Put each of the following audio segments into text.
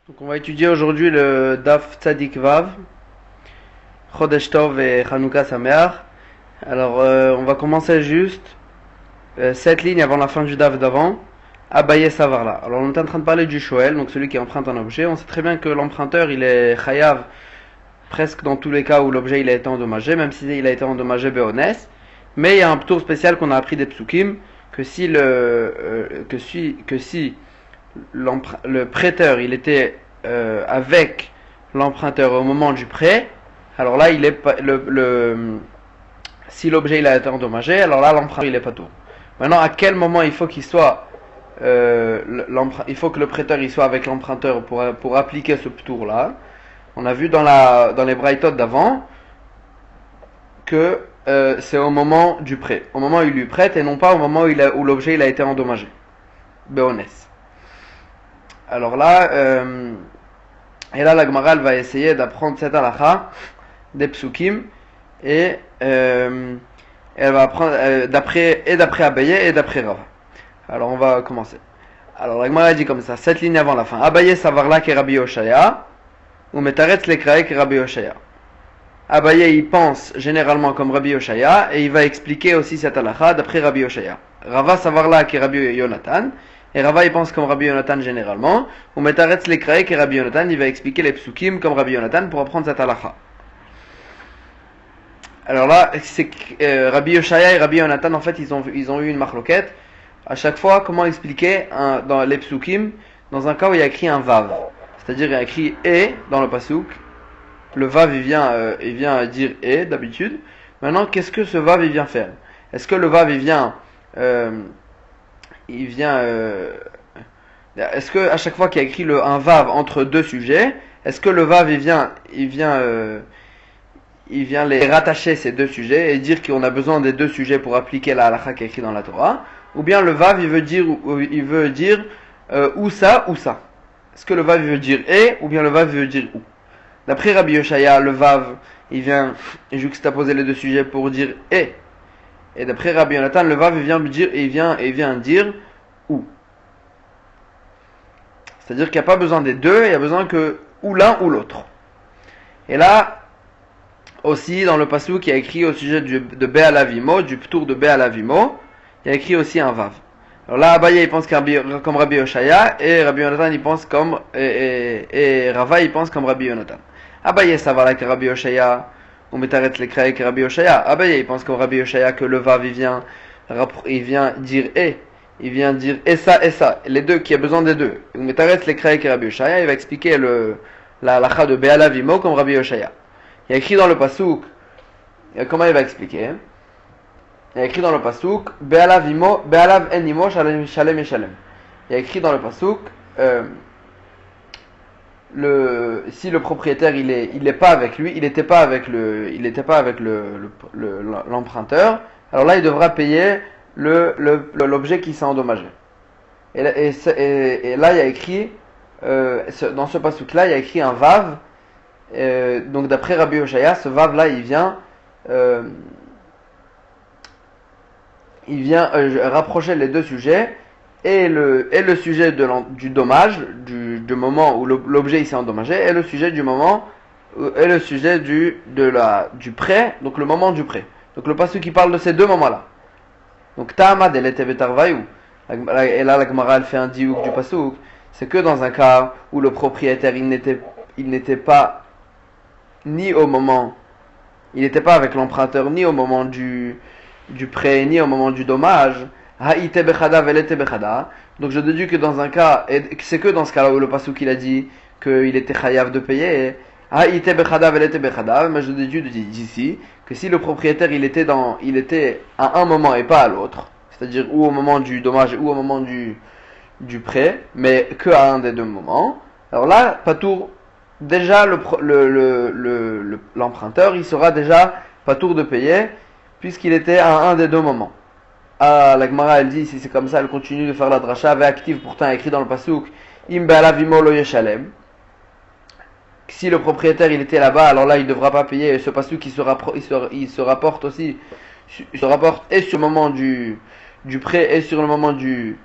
Donc on va étudier aujourd'hui le Daf Tzadik Vav, Chodesh Tov et Chanukah Sameach. Alors on va commencer juste 7 lignes avant la fin du Daf d'avant. Abaye Savarla. Alors on est en train de parler du Shoel, donc celui qui emprunte un objet. On sait très bien que l'emprunteur il est Chayav presque dans tous les cas où l'objet il a été endommagé, même s'il a été endommagé Be'ones. Mais il y a un tour spécial qu'on a appris des psukim que si le prêteur il était avec l'emprunteur au moment du prêt, alors là il est pas, si l'objet il a été endommagé, alors là l'emprunteur il est pas tout. Maintenant à quel moment il faut qu'il soit il faut que le prêteur il soit avec l'emprunteur pour appliquer ce tour là. On a vu dans les braïtot d'avant que c'est au moment du prêt, au moment où il lui prête et non pas au moment où l'objet il a été endommagé. Be'ones. Alors là, la Gemara va essayer d'apprendre cette halakha des psukim et elle va apprendre d'après Abaye et d'après Rava. Alors on va commencer. Alors la Gemara dit comme ça, 7 lignes avant la fin. Abaye savarla ke Rabbi Yoshaya ou metaretz lekrae ke Rabbi Yoshaya. Abaye il pense généralement comme Rabbi Yoshaya et il va expliquer aussi cette halakha d'après Rabbi Yoshaya. Rava savarla ke Rabbi Yonatan. Et Rava il pense comme Rabbi Yonatan généralement. Ou metaretz lekrae ke Rabbi Yonatan, il va expliquer les psukim comme Rabbi Yonatan pour apprendre cette halakha. Alors là, c'est Rabbi Yoshaya et Rabbi Yonatan en fait ils ont eu une marloquette. À chaque fois, comment expliquer dans les psukim dans un cas où il y a écrit un vav, c'est-à-dire il y a écrit et dans le pasuk. Le vav il vient dire et d'habitude. Maintenant, qu'est-ce que ce vav il vient faire? Est-ce que le vav est-ce que à chaque fois qu'il y a écrit un vav entre deux sujets, est-ce que le vav il vient les rattacher ces deux sujets et dire qu'on a besoin des deux sujets pour appliquer la halakha qui est écrite dans la Torah, ou bien le vav il veut dire ou ça ou ça? Est-ce que le vav il veut dire et ou bien le vav il veut dire ou? D'après Rabbi Yoshaya, le vav il vient juxtaposer les deux sujets pour dire et. Et d'après Rabbi Yonatan, le vav il vient dire ou. C'est-à-dire qu'il n'y a pas besoin des deux, il y a besoin que ou l'un ou l'autre. Et là, aussi dans le pasuk, il y a écrit au sujet de Be'alavimo, du ptour de Be'alavimo, il y a écrit aussi un vav. Alors là, Abaye il pense comme Rabbi Yoshaya, et Rabbi Yonatan il pense comme, et Rava il pense comme Rabbi Yonatan. Abaye ça va là que Rabbi Yoshaya, ou metaretz lekrae que Rabbi Yoshaya. Abaye il pense comme Rabbi Yoshaya que le vav il vient dire et. Il vient dire et ça, les deux, qui a besoin des deux. Ou metaretz lekrae que Rabbi Yoshaya, il va expliquer la halakha de Be'alavimo comme Rabbi Yoshaya. Il y a écrit dans le pasuk, comment il va expliquer? Il y a écrit dans le pasuk, Be'alav enimo shalem et shalem. Il y a écrit dans le pasuk, si le propriétaire il est pas avec lui, il n'était pas avec l'emprunteur, alors là il devra payer l'objet qui s'est endommagé. Et là il y a écrit, dans ce pasuk là il y a écrit un vav. Donc d'après Rabbi Yoshaya, ce vav là il vient rapprocher les deux sujets et le sujet du dommage du moment où l'objet il s'est endommagé et le sujet du moment et le sujet du prêt, donc le moment du prêt. Donc le pasuk qui parle de ces deux moments là. Donc ta'amad el ete betarvayu, et là la Gemara elle fait un diouk du pasuk, c'est que dans un cas où le propriétaire il n'était pas ni au moment, il n'était pas avec l'emprunteur ni au moment du prêt ni au moment du dommage. Ha'ite bechada velete bechada. Donc je déduis que dans un cas, et c'est que dans ce cas-là où le pasuk il a dit qu'il était chayav de payer. Ha'ite bechada velete bechada. Mais je déduis d'ici que si le propriétaire il était à un moment et pas à l'autre, c'est-à-dire ou au moment du dommage ou au moment du prêt, mais que à un des deux moments, alors là, patour. Déjà l'emprunteur il sera déjà patour de payer puisqu'il était à un des deux moments. Ah, la Gemara elle dit si c'est comme ça, elle continue de faire la dracha avec active pourtant écrit dans le pasuk im be'alavimo lo yeshalem. Si le propriétaire il était là-bas, alors là il ne devra pas payer. Et ce pasuk il se rapporte et sur le moment du prêt et sur le moment du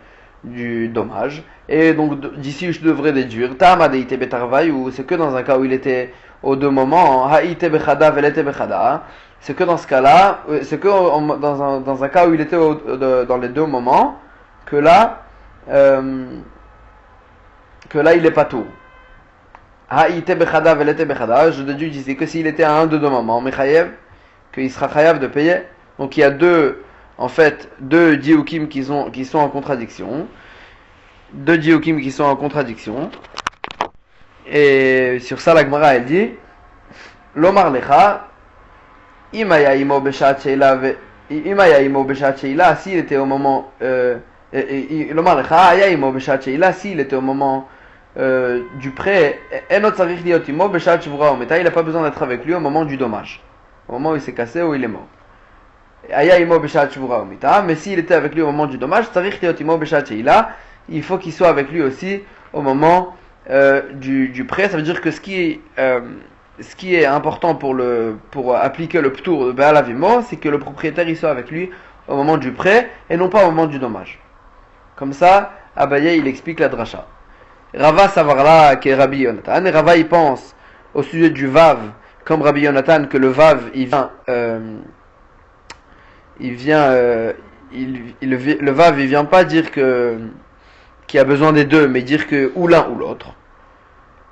du dommage. Et donc d'ici je devrais déduire Tama de ite betarvai, ou c'est que dans un cas où il était aux deux moments, haïte bechada velete bechada, c'est que dans ce cas-là, c'est que dans un cas où il était dans les deux moments, que là il est pas tout. Haïte bechada velete bechada, je déduis ici que s'il était à un de deux moments, mechayev, qu'il sera chayav de payer. Donc il y a deux diukim qui sont en contradiction. Deux diukim qui sont en contradiction. Et sur ça, la Gemara, elle dit Lomar lecha, imaya imo beshat sheila, s'il était au moment, Lomar lecha, aya imo beshat sheila, s'il était au moment du prêt, enot tzarich liot imo beshat shvura ometa, il n'a pas besoin d'être avec lui au moment du dommage, au moment où il s'est cassé, où il est mort. Aya imo beshat shvura ometa, mais s'il était avec lui au moment du dommage, tzarich liot imo beshat sheila, il faut qu'il soit avec lui aussi au moment du prêt. Ça veut dire que ce qui est important pour appliquer le ptour de Be'al Avimo, c'est que le propriétaire il soit avec lui au moment du prêt et non pas au moment du dommage. Comme ça, Abaye il explique la dracha. Rava savarla que Rabbi Yonatan, et Rava il pense au sujet du vav comme Rabbi Yonatan, que le vav le vav il vient pas dire qu'il y a besoin des deux, mais dire que ou l'un ou l'autre.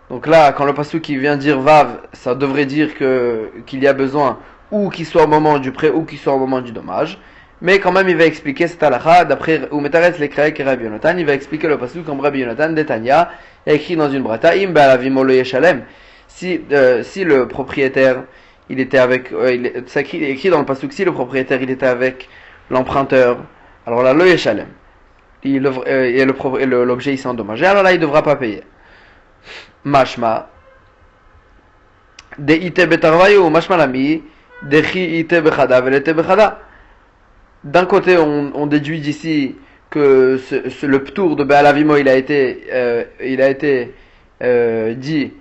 Donc là, quand le pasuk qui vient dire vav, ça devrait dire qu'il y a besoin ou qu'il soit au moment du prêt ou qu'il soit au moment du dommage. Mais quand même, il va expliquer cette halakha d'après Umetaretz l'Ekraek et Rabbi Yonatan. Il va expliquer le pasuk comme Rabbi Yonatan d'Etania, écrit dans une brata im be'alavimo lo yeshalem. Si le propriétaire il était avec, c'est écrit dans le pasuk, si le propriétaire il était avec l'emprunteur, alors là lo yeshalem. Et l'objet il s'est endommagé, alors là il ne devra pas payer. Mashma de ite betarvayu mashma lami de chi ite bechada velete bechada. D'un côté on déduit d'ici que le ptour de Be'al Avimo il a été dit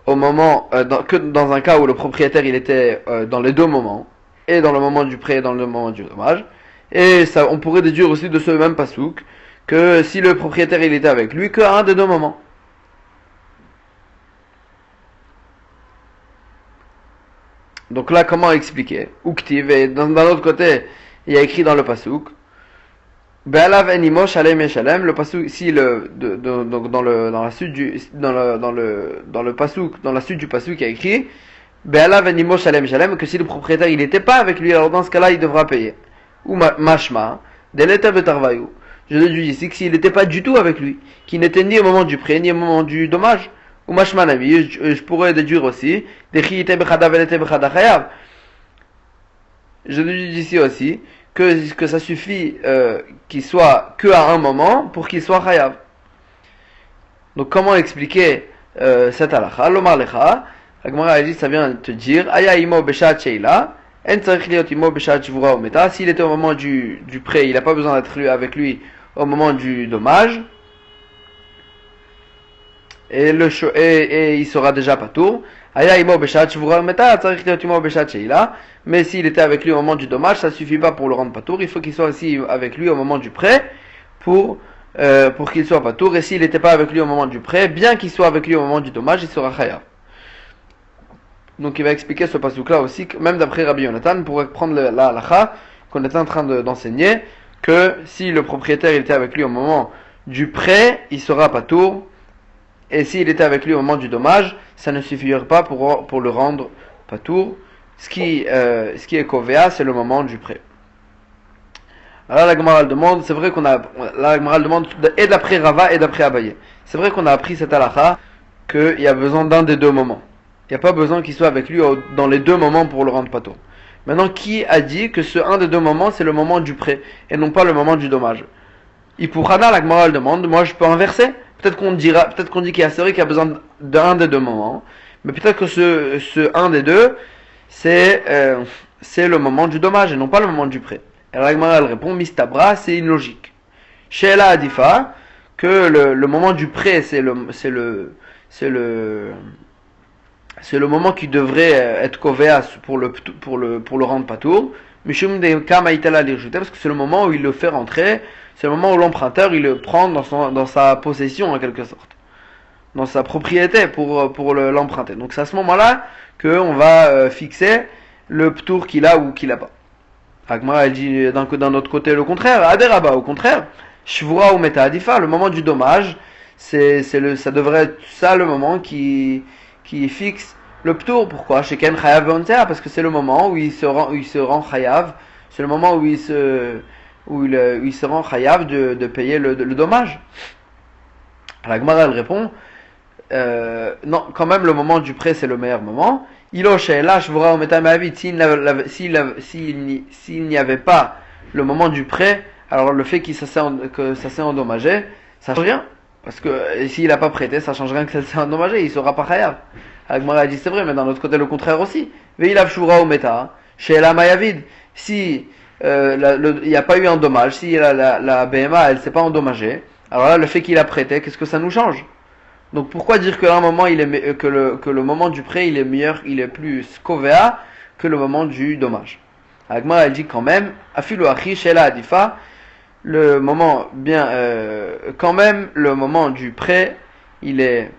au moment que dans un cas où le propriétaire il était dans les deux moments, et dans le moment du prêt et dans le moment du dommage. Et ça, on pourrait déduire aussi de ce même pasouk que si le propriétaire il était avec lui qu'à un des deux moments. Donc là, comment expliquer? Uktiv, et d'un autre côté, il y a écrit dans le pasouk Be'alav enimo shalem yeshalem, le pasouk, si donc dans la suite du pasouk, il y a écrit Be'alav enimo shalem yeshalem, que si le propriétaire il n'était pas avec lui, alors dans ce cas-là, il devra payer. Ou mashma, deleta betarvayu. Je déduis ici que s'il n'était pas du tout avec lui, qu'il n'était ni au moment du prêt, ni au moment du dommage. Ou mashma nami, je pourrais déduire aussi, je déduis ici aussi, que ça suffit qu'il soit que à un moment pour qu'il soit chayav. Donc comment expliquer cette halakha? L'omar lecha, la Gemara a dit, ça vient te dire, aya imo beshat sheila, en tzarich liot imo beshat shvura umeta. S'il était au moment du prêt, il n'a pas besoin d'être avec lui au moment du dommage. Et il sera déjà patour. Aya imo beshat shvura umeta, tzarich liot imo beshat sheila. Mais s'il était avec lui au moment du dommage, ça suffit pas pour le rendre patour. Il faut qu'il soit aussi avec lui au moment du prêt pour qu'il soit patour. Et s'il n'était pas avec lui au moment du prêt, bien qu'il soit avec lui au moment du dommage, il sera chayav. Donc il va expliquer ce pasouk là aussi, même d'après Rabbi Yonatan, pour prendre la halakha qu'on était en train d'enseigner, que si le propriétaire il était avec lui au moment du prêt, il sera patour. Et s'il était avec lui au moment du dommage, ça ne suffirait pas pour le rendre patour. Ce qui est kovea, c'est le moment du prêt. Alors la Gemara demande, c'est vrai la Gemara demande, et d'après Rava et d'après Abaye. C'est vrai qu'on a appris cette halakha, qu'il y a besoin d'un des deux moments. Il n'y a pas besoin qu'il soit avec lui dans les deux moments pour le rendre patour. Maintenant, qui a dit que ce un des deux moments, c'est le moment du prêt, et non pas le moment du dommage? Ipuchana, la Gemara demande, moi je peux inverser. Peut-être qu'on dit c'est vrai qu'il y a besoin d'un des deux moments, mais peut-être que ce un des deux, c'est le moment du dommage et non pas le moment du prêt. Alors la Gemara elle répond mistabra, c'est une logique. Sheila Adifa, que le moment du prêt c'est le moment qui devrait être kovéas pour le rendre patour, Mishum de Kama Itala Lirshute, parce que c'est le moment où il le fait rentrer, c'est le moment où l'emprunteur il le prend dans sa possession en quelque sorte, dans sa propriété pour l'emprunter. Donc c'est à ce moment-là qu'on va fixer le ptour qu'il a ou qu'il a pas. Agmara elle dit d'un autre côté le contraire, Aderaba au contraire, Shvura ou Meta Adifa, le moment du dommage, ça devrait être ça le moment qui fixe le ptour. Pourquoi? Sheken Chayav Beontea, parce que c'est le moment où il se rend Chayav, c'est le moment où il se rend Chayav de payer le dommage. La Gemara elle répond non, quand même le moment du prêt c'est le meilleur moment. S'il n'y avait pas le moment du prêt, alors le fait que ça s'est endommagé, ça change rien. Parce que s'il n'a pas prêté, ça change rien que ça s'est endommagé, il sera pas chayav. Agmara a dit c'est vrai, mais d'un autre côté le contraire aussi. Veilav shura ou meta, chez la mayavid, si il n'y a pas eu un dommage, si la BMA elle s'est pas endommagée, alors là le fait qu'il a prêté, qu'est-ce que ça nous change? Donc pourquoi dire que là, un moment que le moment du prêt il est meilleur, il est plus kovea que le moment du dommage. Agma elle dit quand même afilu achi shela adifa, le moment bien quand même le moment du prêt il est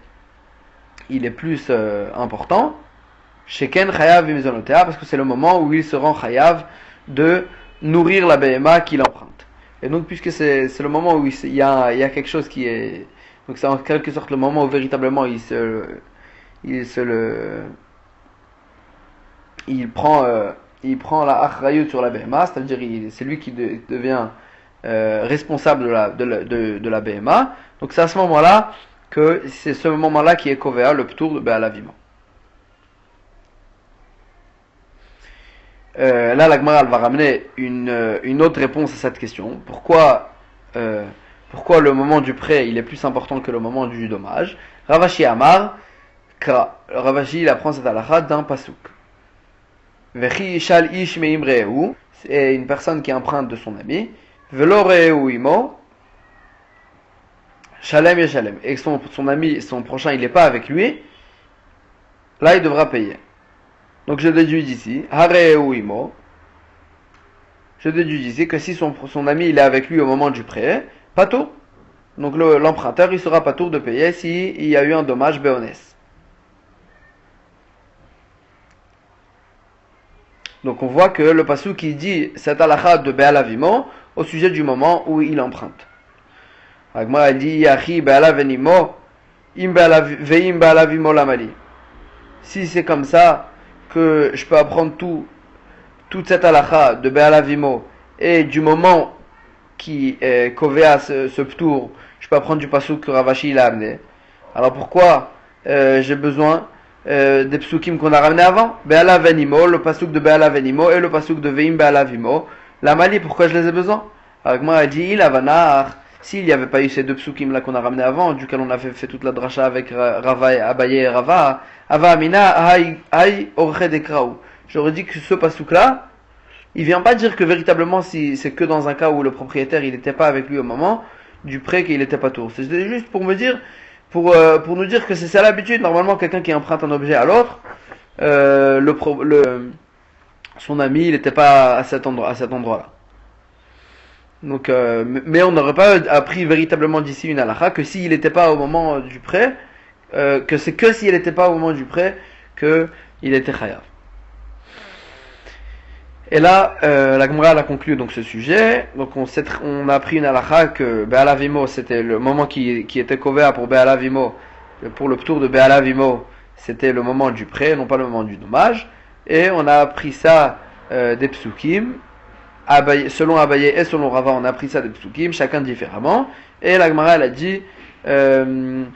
plus important. Sheken chayav mizonotea, parce que c'est le moment où il se rend chayav de nourrir la BMA qu'il emprunte. Et donc puisque c'est le moment où il y a quelque chose qui est, donc c'est en quelque sorte le moment où véritablement il prend la achrayut sur la BMA, c'est-à-dire c'est lui qui devient responsable de la BMA. Donc c'est à ce moment-là que c'est ce moment-là qui est kovea le ptour de Be'alavima. Là la Gemara va ramener une autre réponse à cette question. Pourquoi le moment du prêt il est plus important que le moment du dommage? Ravashi Amar Kra. Ravashi il apprend cette halakha d'un pasuk. Vechi shal ish meimreu, c'est une personne qui emprunte de son ami. Velo reu imo shalem yeshalem. Et son ami, son prochain, il n'est pas avec lui. Là il devra payer. Donc je déduis d'ici, hareu imo. Je déduis d'ici que si son ami il est avec lui au moment du prêt, pas tout. Donc l'emprunteur il sera pas tour de payer s'il y a eu un dommage béonès. Donc on voit que le pasuk qui dit cette halakha de Be'alavimo au sujet du moment où il emprunte. Agma dit Yachi Be'alavenimo im Be'alavimo lamali. Si c'est comme ça que je peux apprendre toute cette halakha de Be'alavimo et du moment qui kovea ce ptour, je peux apprendre du pasuk que Ravashi il a amené. Alors pourquoi j'ai besoin des psukim qu'on a ramené avant? Be'ala venimo, le pasuk de Be'ala venimo et le pasuk de Veim Be'ala vimo. La Mali, pourquoi je les ai besoin? Alors moi elle dit il avanar. S'il n'y avait pas eu ces deux psukim là qu'on a ramené avant, duquel on a fait toute la dracha avec Rava et Abaye et Rava, Ava Amina Hay Orche Dekraou. J'aurais dit que ce pasuk là, il vient pas dire que véritablement si c'est que dans un cas où le propriétaire il n'était pas avec lui au moment du prêt qu'il n'était pas tour. C'est juste pour me dire, pour nous dire que c'est ça l'habitude. Normalement quelqu'un qui emprunte un objet à l'autre, son ami il n'était pas à cet endroit-là. Donc, mais on n'aurait pas appris véritablement d'ici une halakha que s'il n'était pas au moment du prêt, que c'est que s'il n'était pas au moment du prêt que il était chayav. Et là, la Gemara a conclu donc ce sujet. Donc on a appris une halakha que Be'alavimo c'était le moment qui était kovea pour Be'alavimo, pour le ptour de Be'alavimo, c'était le moment du prêt, non pas le moment du dommage. Et on a appris ça des psukim. Selon Abaye et selon Rava, on a appris ça des psukim, chacun différemment. Et la Gemara elle a dit une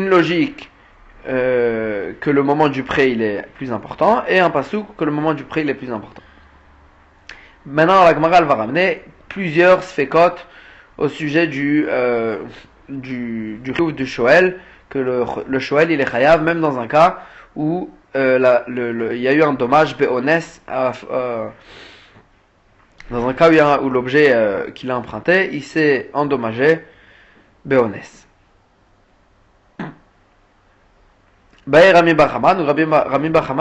logique. Que le moment du prêt il est plus important et un pasuk que le moment du prêt il est plus important. Maintenant la Gemara va ramener plusieurs sfekot au sujet du shoel, que le shoel il est chayav même dans un cas où il y a eu un dommage béonès dans un cas où l'objet qu'il a emprunté il s'est endommagé béonès. Rami Bachama,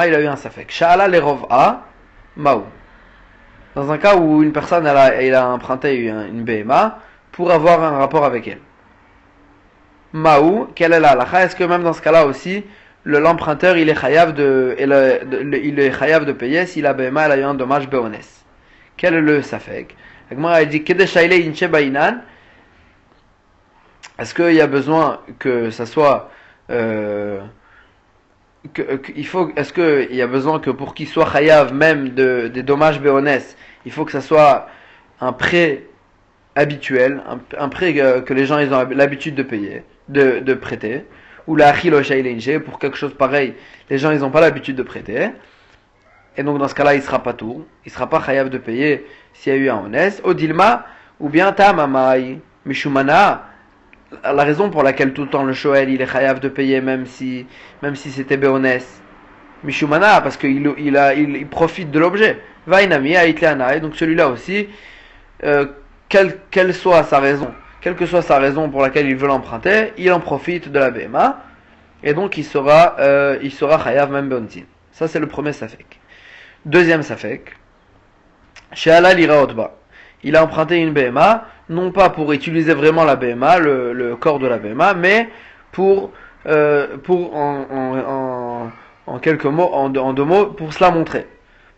il a eu un safek. Sha'ala le rov'a, maou. Dans un cas où une personne elle a emprunté une BMA pour avoir un rapport avec elle. Maou, quelle est la halakha? Est-ce que même dans ce cas-là aussi, l'emprunteur il est chayav il est chayav de payer si la BMA elle a eu un dommage béones? Quel est le safek? Elle dit est-ce qu'il y a besoin que ça soit est-ce qu'il y a besoin que pour qu'il soit chayav même des dommages béones, il faut que ça soit un prêt habituel, un prêt que les gens ils ont l'habitude de payer, de prêter, ou la achilo shailinje, pour quelque chose pareil, les gens ils n'ont pas l'habitude de prêter, et donc dans ce cas-là il sera pas tout, il sera pas chayav de payer s'il y a eu un honest, odilma, ou bien tamamai, mishumana, la raison pour laquelle tout le temps le shoel il est chayav de payer même si c'était béones, mishumana, parce qu'il profite de l'objet, vainami aitleana, et donc celui-là aussi, quelle soit sa raison, quelle que soit sa raison pour laquelle il veut l'emprunter, il en profite de la BMA, et donc il sera chayav même beontin. Ça c'est le premier safek. Deuxième safek, she'ala liraotba. Il a emprunté une BMA, non pas pour utiliser vraiment la BMA, le corps de la BMA, mais pour en quelques mots, en deux mots, pour se la montrer,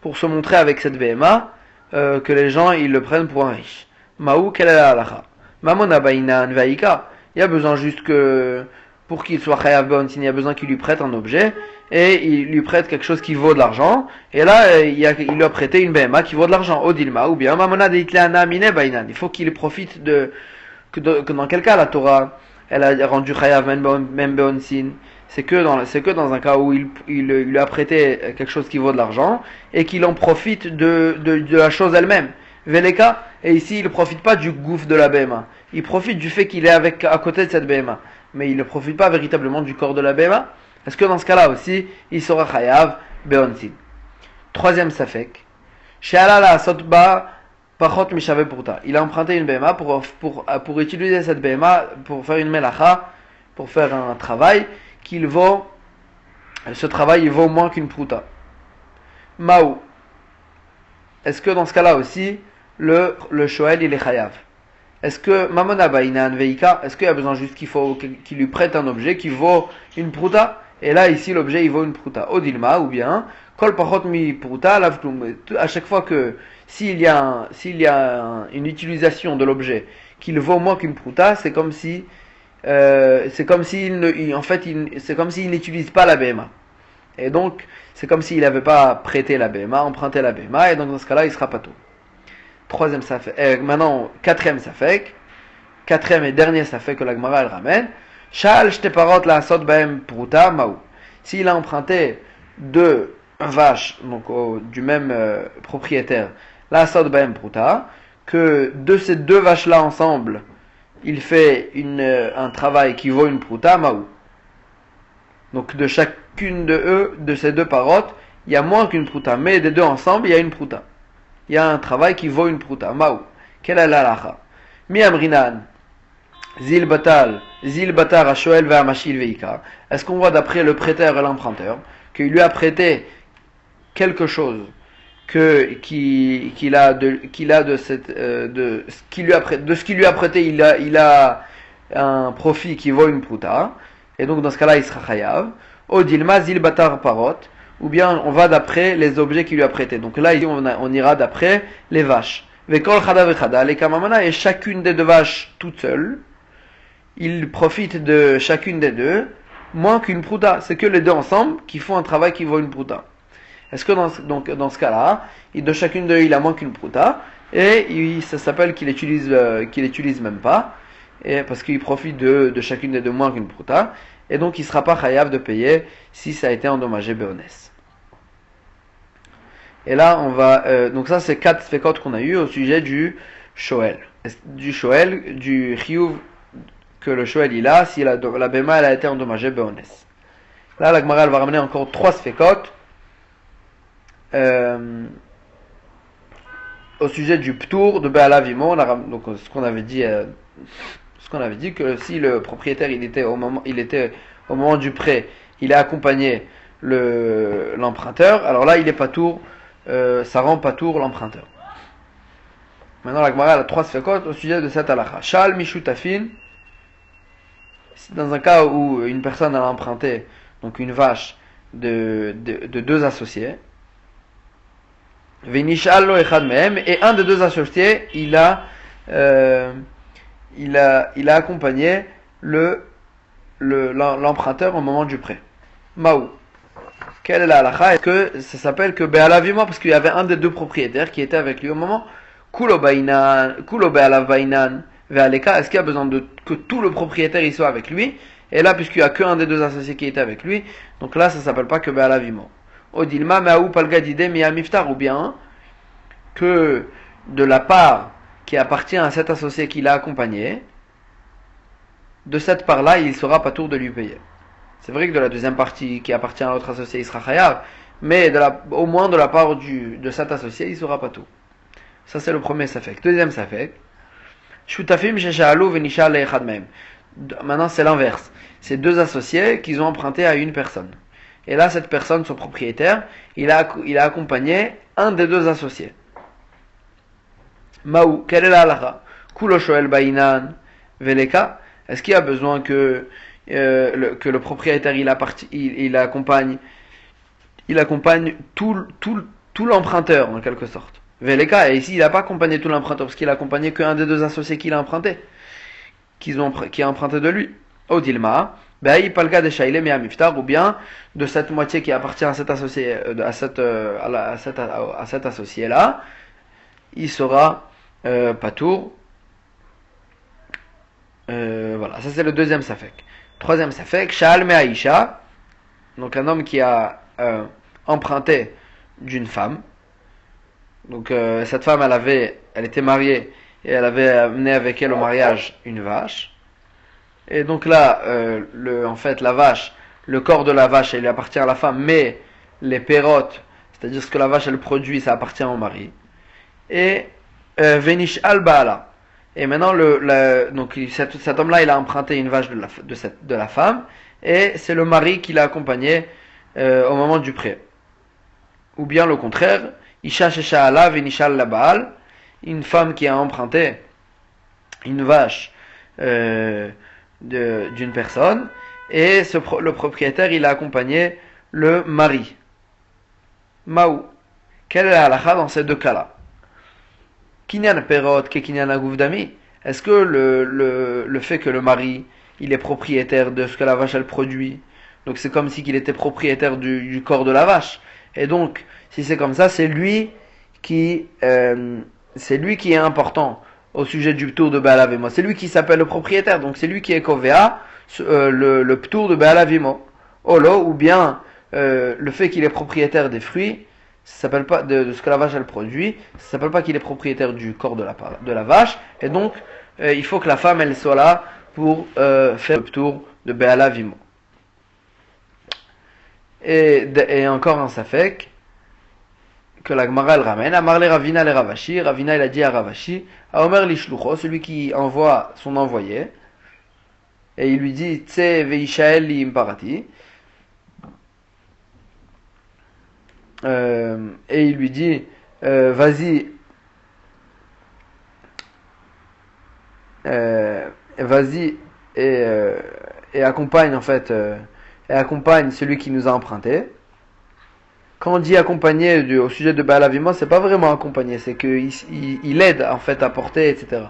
pour se montrer avec cette BMA, que les gens ils le prennent pour un riche. Maou, quelle est la halakha? Mamona bainan vaika. Il y a besoin juste que, pour qu'il soit chayav beontin, il y a besoin qu'il lui prête un objet, et il lui prête quelque chose qui vaut de l'argent, et là, il lui a prêté une BMA qui vaut de l'argent, odilma, ou bien mamona deitleana mine bainan. Il faut qu'il profite que dans quel cas la Torah, elle a rendu chayav même beontin. C'est que dans un cas où il lui a prêté quelque chose qui vaut de l'argent, et qu'il en profite de la chose elle-même. Veleka, et ici il ne profite pas du gouffre de la BMA, il profite du fait qu'il est à côté de cette BMA, mais il ne profite pas véritablement du corps de la BMA. Est-ce que dans ce cas-là aussi, il sera chayav beontin? Troisième safek, she'ala la sotba pachot mishave purta. Il a emprunté une BMA pour utiliser cette BMA pour faire une melacha, pour faire un travail ce travail il vaut moins qu'une pruta. Maou. Est-ce que dans ce cas-là aussi, le shoel il est chayav? Est-ce que mamona bainan veika, est-ce qu'il y a besoin juste qu'il lui prête un objet qui vaut une pruta? Et là ici l'objet il vaut une pruta. Odilma, ou bien kol pachot mi pruta lavklum. À chaque fois que s'il y a une utilisation de l'objet qu'il vaut moins qu'une pruta, c'est comme si s'il n'utilise pas la BMA. Et donc c'est comme s'il n'avait pas prêté la BMA, emprunté la BMA, et donc dans ce cas-là il sera pas tout. Troisième safek, maintenant quatrième safek, quatrième et dernier safek que la Gemara elle ramène. Shal shteparot la sot baem pruta maou. S'il a emprunté deux vaches, donc du même propriétaire, la sot baem pruta, que de ces deux vaches là ensemble, il fait un travail qui vaut une pruta maou. Donc de chacune de ces deux parottes, il y a moins qu'une pruta, mais des deux ensemble, il y a une pruta. Il y a un travail qui vaut une pruta. Maou. Quelle est la halakha? Mi amrinan. Zil batar ashoel ve'amashil veika. Est-ce qu'on voit d'après le prêteur et l'emprunteur qu'il lui a prêté quelque chose de ce qu'il lui a prêté, il a un profit qui vaut une pruta, et donc dans ce cas-là il sera chayav. Odilma zil batar parot. Ou bien on va d'après les objets qu'il lui a prêtés. Donc là, on ira d'après les vaches. Vekol chada vechada, les kamamana, et chacune des deux vaches toute seule, il profite de chacune des deux, moins qu'une pruta. C'est que les deux ensemble qui font un travail qui vaut une pruta. Est-ce que dans ce cas-là, de chacune d'eux, il a moins qu'une pruta, et ça s'appelle qu'il utilise même pas, et parce qu'il profite de chacune des deux moins qu'une pruta, et donc il ne sera pas chayav de payer si ça a été endommagé beones. Et là, on va donc ça c'est 4 sfekot qu'on a eu au sujet du shoel, du chiyuv que le shoel il a si la bema elle a été endommagée beones. Là, la Gemara elle va ramener encore 3 sfekot au sujet du ptour de Be'alavimo. Donc ce qu'on avait dit que si le propriétaire il était au moment du prêt, il a accompagné l'emprunteur, alors là il est patour, ça rend patour l'emprunteur. Maintenant, la Gemara a 3 sfekot au sujet de cette halakha. Shal mishutafin, dans un cas où une personne a emprunté donc une vache de 2 associés, Venishal lo echad mehem, et un des 2 associés, il a accompagné l'emprunteur au moment du prêt. Maou. Quelle est la halakha? Est-ce que ça s'appelle que Be'alavima parce qu'il y avait un des 2 propriétaires qui était avec lui au moment? Kulo Be'alav Bainan Ve'aleka. Est-ce qu'il y a besoin que tout le propriétaire y soit avec lui? Et là, puisqu'il n'y a qu'un des 2 associés qui était avec lui, donc là, ça s'appelle pas que Be'alavima. Odilma Ma'ou Palgadide Mi'a Miftar, ou bien que de la part qui appartient à cet associé qui l'a accompagné, de cette part-là, il sera pas tour de lui payer. C'est vrai que de la deuxième partie qui appartient à l'autre associé, il sera chayav, mais au moins de la part de cet associé, il sera pas tout. Ça, c'est le premier safek. Deuxième safek, shutafim shesha'alu venishal le'echad mehem. Maintenant, c'est l'inverse. C'est 2 associés qui ont emprunté à une personne. Et là, cette personne, son propriétaire, il a accompagné un des 2 associés. Maou, quelle est la halakha? Kulo shoel bainan veleka. Est-ce qu'il y a besoin que le propriétaire il accompagne tout l'emprunteur en quelque sorte? Veleka, et ici il n'a pas accompagné tout l'emprunteur parce qu'il a accompagné qu'un des 2 associés qu'il a emprunté, qui a emprunté de lui. Odilma, palga de shaile mea miftar, ou bien de cette moitié qui appartient à cet associé, à cet associé là, il sera patour. Voilà, ça c'est le deuxième safek. Troisième safek, Sha'al Me'aisha, donc un homme qui a emprunté d'une femme. Donc cette femme, elle était mariée et elle avait amené avec elle au mariage une vache. Et donc là, en fait, la vache, le corps de la vache, il appartient à la femme, mais les pérotes, c'est-à-dire ce que la vache elle produit, ça appartient au mari. Et Venish al Baala. Et maintenant, donc cet homme-là, il a emprunté une vache de la femme, et c'est le mari qui l'a accompagné au moment du prêt. Ou bien le contraire, Isha Shesha'ala Venishal la Baal, une femme qui a emprunté une vache d'une personne, et le propriétaire, il a accompagné le mari. Maou. Quelle est la halakha dans ces 2 cas-là? Kinyan perot ke kinyan aguvdami. Est-ce que le fait que le mari il est propriétaire de ce que la vache elle produit, donc c'est comme si qu'il était propriétaire du corps de la vache, et donc si c'est comme ça, c'est lui qui est important au sujet du ptour de Be'alavimo. C'est lui qui s'appelle le propriétaire, donc c'est lui qui est kovea le ptour de Be'alavimo. Olo, ou bien le fait qu'il est propriétaire des fruits, ça s'appelle pas de ce que la vache elle produit, ça s'appelle pas qu'il est propriétaire du corps de la vache, et donc il faut que la femme elle soit là pour faire le tour de Be'alavimo. Et encore un safek que la Gemara elle ramène. Amar le Ravina le Ravashi. Ravina il a dit à Ravashi, à Omer l'ishlucho, celui qui envoie son envoyé, et il lui dit Tse veishael li imparati. Et il lui dit vas-y et accompagne en fait et accompagne celui qui nous a emprunté. Quand on dit accompagner au sujet de Be'alavimo, c'est pas vraiment accompagner, c'est qu'il aide en fait à porter, etc.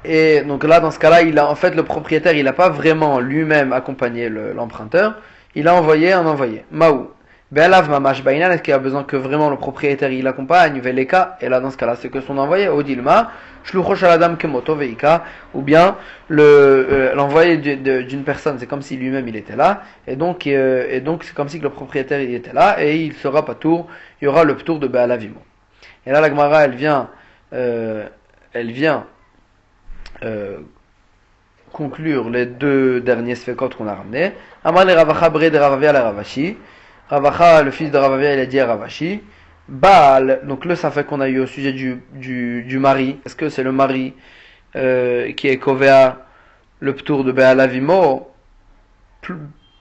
Et donc là, dans ce cas-là, en fait, le propriétaire, il n'a pas vraiment lui-même accompagné l'emprunteur, il a envoyé un envoyé. Maou. Be'alav mamash bainan, est-ce qu'il y a besoin que vraiment le propriétaire il accompagne, veleka, et là dans ce cas-là c'est que son envoyé, odilma, shlucho shaladam kemoto veika, ou bien l'envoyé d'une personne, c'est comme si lui-même il était là, et donc c'est comme si que le propriétaire il était là, et il sera pas tour, il y aura le tour de Be'alavimo. Et là la Gemara elle vient conclure les 2 derniers sfekot qu'on a ramenés. Amar le Ravacha bre de Ravavia la Ravashi. Ravacha, le fils de Ravavia, il a dit à Ravashi, Baal, donc le safek qu'on a eu au sujet du mari, est-ce que c'est le mari qui est kovea le ptour de Be'alavimo?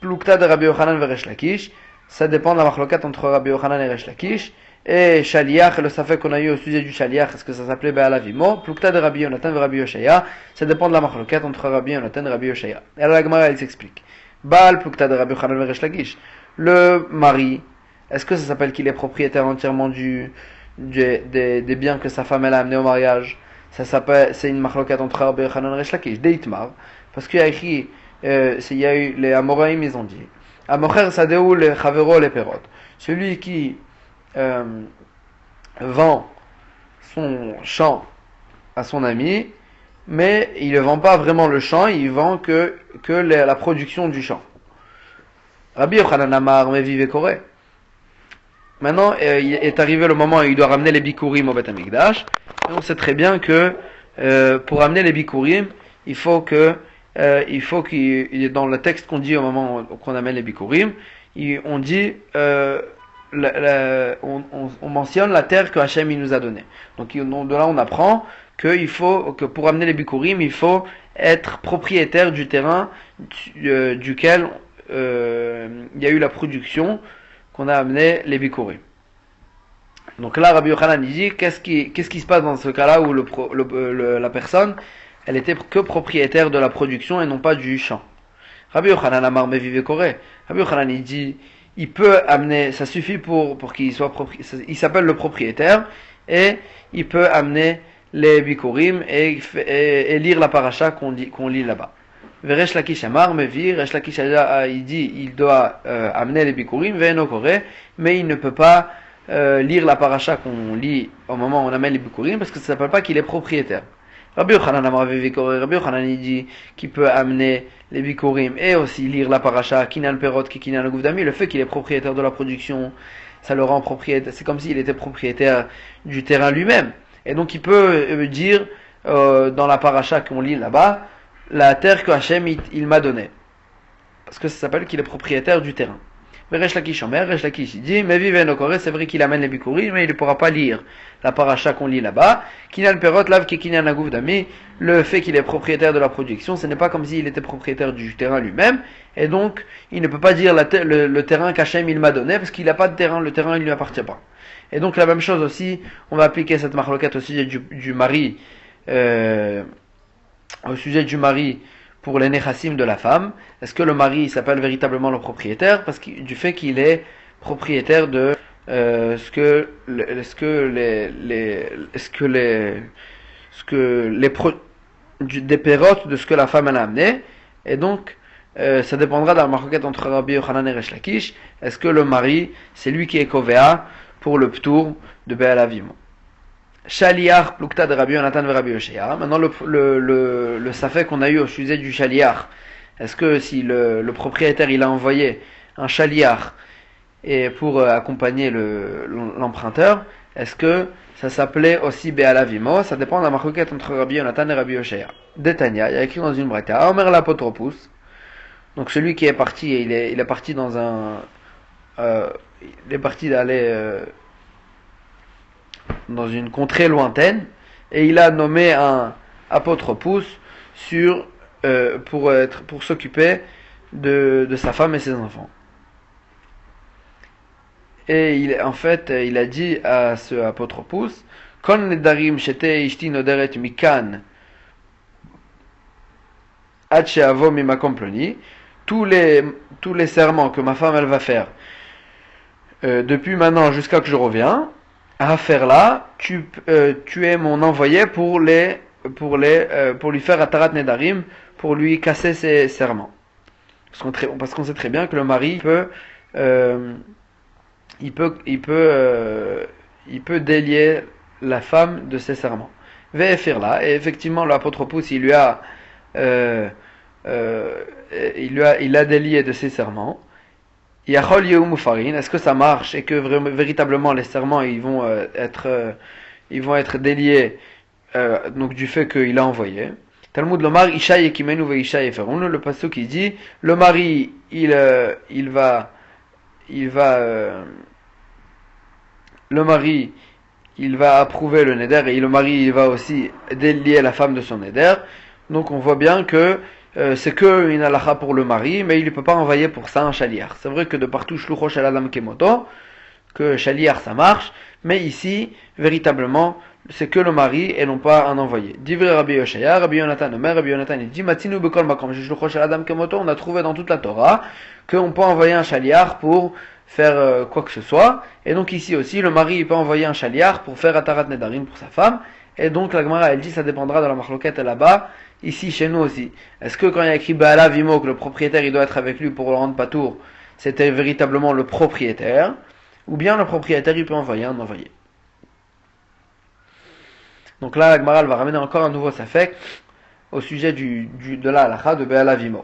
Plukta de Rabbi Yochanan et Resh Lakish, ça dépend de la machlokat entre Rabbi Yochanan et Resh Lakish, Et Shaliach, le safek qu'on a eu au sujet du Shaliach, est-ce que ça s'appelait Be'alavimo? Plukta de Rabbi Yonatan et Rabbi Yoshaya, ça dépend de la machloket entre Rabbi Yonatan et Rabbi Yoshaya. Et alors la Gemara, elle s'explique. Baal Plukta de Rabbi Yochanan Veresh Lakish. Le mari, est-ce que ça s'appelle qu'il est propriétaire entièrement des biens que sa femme elle a amenés au mariage? Ça s'appelle, c'est une machloket entre Rabbi Yochanan et Veresh Lakish. Deitmar, parce qu'il y a écrit, il y a eu les Amoraïm, ils ont dit. Amocher Sadeu le Chavero le Perot. Celui qui vend son champ à son ami, mais il ne vend pas vraiment le champ, il vend que la production du champ. Rabbi Yochanan Amar Mevive Koré. Maintenant, il est arrivé le moment où il doit ramener les bikurim au Beth Amikdash. Et on sait très bien que pour ramener les bikurim, il faut qu'il dans le texte qu'on dit au moment qu'on amène les bikurim, on dit on mentionne la terre que Hachem il nous a donnée. Donc de là on apprend que pour amener les bikurim, il faut être propriétaire du terrain duquel il y a eu la production qu'on a amené les bikurim. Donc là Rabbi Yochanan dit qu'est-ce qui se passe dans ce cas-là où la personne elle était que propriétaire de la production et non pas du champ. Rabbi Yochanan Amar Mevive Koré. Rabbi Yochanan il dit il peut amener, ça suffit pour qu'il soit propriétaire, il s'appelle le propriétaire, et il peut amener les bikurim et lire la paracha qu'on lit là-bas. Veresh Lakish Amar Mevi, Resh Lakish il dit il doit amener les bikurim, Ve'eno Koré, mais il ne peut pas lire la paracha qu'on lit au moment où on amène les bikurim, parce que ça ne s'appelle pas qu'il est propriétaire. Rabbi Yochanan Amar Mevi Koré, Rabbi Yochanan il dit qu'il peut amener les bikurim et aussi lire la paracha Kinan Perot ki Kinan Guvdami. Le fait qu'il est propriétaire de la production, ça le rend propriétaire, c'est comme s'il était propriétaire du terrain lui-même, et donc il peut dire dans la paracha qu'on lit là-bas la terre que Hachem il m'a donnée, parce que ça s'appelle qu'il est propriétaire du terrain. Mais Resh Lakish Omer, Resh Lakish il dit mais vive no Koré, c'est vrai qu'il amène les bikurim, mais il ne pourra pas lire la paracha qu'on lit là-bas. Kinan Perot lav ki Kinan Guvdami. Le fait qu'il est propriétaire de la production, ce n'est pas comme s'il était propriétaire du terrain lui-même, et donc il ne peut pas dire le terrain qu'Hachem il m'a donné, parce qu'il n'a pas de terrain, le terrain il ne lui appartient pas. Et donc la même chose aussi, on va appliquer cette marloquette au sujet du mari, pour les nechassim de la femme. Est-ce que le mari s'appelle véritablement le propriétaire parce du fait qu'il est propriétaire de des pérotes de ce que la femme elle a amené, et donc ça dépendra de la marquette entre Rabbi Yochanan et Resh Lakish. Est-ce que le mari c'est lui qui est kovéa pour le ptour de Be'al Avimo? Shaliach plukta de Rabbi Yonatan et Rabbi Yoshaya. Maintenant le safek qu'on a eu au sujet du Shaliach, est-ce que si le propriétaire il a envoyé un Shaliach et pour accompagner l'emprunteur, est-ce que ça s'appelait aussi Be'al Avimo? Ça dépend de la marquette entre Rabbi Yonatan et Rabbi Yoshaya. Detania, il y a écrit dans une braïta, Omer l'apotropous. Donc celui qui est parti, il est parti dans il est parti d'aller dans une contrée lointaine, et il a nommé un apotropous pour s'occuper de sa femme et ses enfants. Et il a dit à ce apotropous, Kon nedarim shete ishti noderet mikan ad she'avo mimakom ploni. Tous les serments que ma femme elle va faire depuis maintenant jusqu'à que je reviens à faire là, tu es mon envoyé pour lui faire atarat nedarim, pour lui casser ses serments. Parce qu'on sait très bien que le mari il peut délier la femme de ses serments. Faire là, et effectivement l'apotropous il a délié de ses serments. Est-ce que ça marche et que véritablement les serments ils vont être déliés donc du fait qu'il a envoyé? Talmud Lomar Isha Yekimenu ve Isha Yeferun, le pasuk qui dit le mari il va approuver le neder, et le mari il va aussi délier la femme de son neder. Donc on voit bien que c'est que une halakha pour le mari, mais il ne peut pas envoyer pour ça un shaliach. C'est vrai que de partout shlucho shel adam kemoto, que Shaliach ça marche, mais ici, véritablement, c'est que le mari et non pas un envoyé. Divrei Rabbi Yoshaya, Rabbi Yonatan Omer, Rabbi Yonatan il dit Matinu bekol makom shishlucho shel adam kemoto. On a trouvé dans toute la Torah qu'on peut envoyer un Shaliach pour faire quoi que ce soit. Et donc ici aussi, le mari il peut envoyer un Shaliach pour faire Atarat Nedarim pour sa femme. Et donc la Gemara elle dit ça dépendra de la marloquette là-bas. Ici chez nous aussi. Est-ce que quand il y a écrit Baala Vimo que le propriétaire il doit être avec lui pour le rendre patour, c'était véritablement le propriétaire, ou bien le propriétaire il peut envoyer un envoyé. Donc là, la Gemara va ramener encore un nouveau safek au sujet de la halakha de Be'ala Vimo.